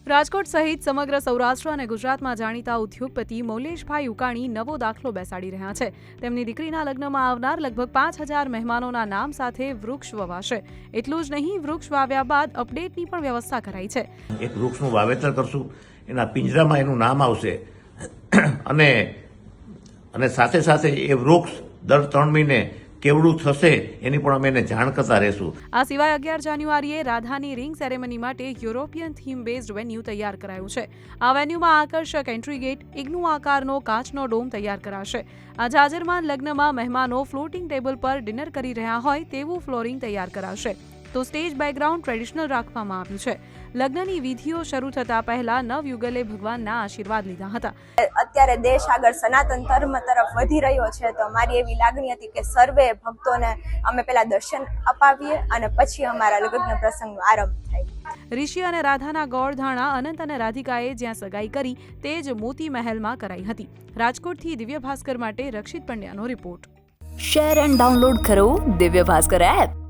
રાજકોટ સહિત સમગ્ર સૌરાષ્ટ્ર અને ગુજરાતમાં જાણીતા ઉદ્યોગપતિ મૌલેશભાઈ ઉકાણી નવો દાખલો બેસાડી રહ્યા છે. તેમની દીકરીના લગ્નમાં આવનાર લગભગ 5,000 મહેમાનોના નામ સાથે વૃક્ષ વવાશે. એટલું જ નહીં, વૃક્ષ વાવ્યા બાદ અપડેટની પણ વ્યવસ્થા કરાઈ છે. એક વૃક્ષનું વાવેતર કરશું, એના પિંજરામાં એનું નામ આવશે અને સાથે સાથે એ વૃક્ષ દર 3 મહિને કેવડું થશે એની પણ અમે એને જાણ કરતા રહેશું. આ સિવાય 11 જાન્યુઆરીએ રાધાની રિંગ સેરેમની માટે યુરોપિયન થીમ બેઝડ વેન્યુ તૈયાર કરાયું છે. આ વેન્યુમાં આકર્ષક એન્ટ્રી ગેટ, ઇગ્નુ આકારનો કાચનો ડોમ તૈયાર કરાશે. આ જાજરમાન લગ્નમાં મહેમાનો ફ્લોટિંગ ટેબલ પર ડિનર કરી રહ્યા હોય તેવું ફ્લોરિંગ તૈયાર કરાશે. તો સ્ટેજ બેકગ્રાઉન્ડ ટ્રેડિશનલ રાખવામાં આવ્યું છે. લગ્નની વિધિઓ શરૂ થતા પહેલા નવયુગલે ભગવાનના આશીર્વાદ લીધા હતા. અત્યારે દેશ આગળ સનાતન ધર્મ તરફ વધી રહ્યો છે, તો મારી એવી લાગણી હતી કે સર્વે ભક્તોને અમે પહેલા દર્શન અપાવીએ અને પછી અમારા લગ્ન પ્રસંગનો આરંભ થાય. ઋષિ અને રાધાના ગોળધાણા અનંત અને રાધિકાએ જ્યાં સગાઈ કરી તે જ મોતી મહેલમાં કરાઈ હતી. રાજકોટથી દિવ્ય ભાસ્કર માટે રક્ષિત પંડ્યાનો રિપોર્ટ. શેર એન્ડ ડાઉનલોડ કરો દિવ્ય ભાસ્કર એપ.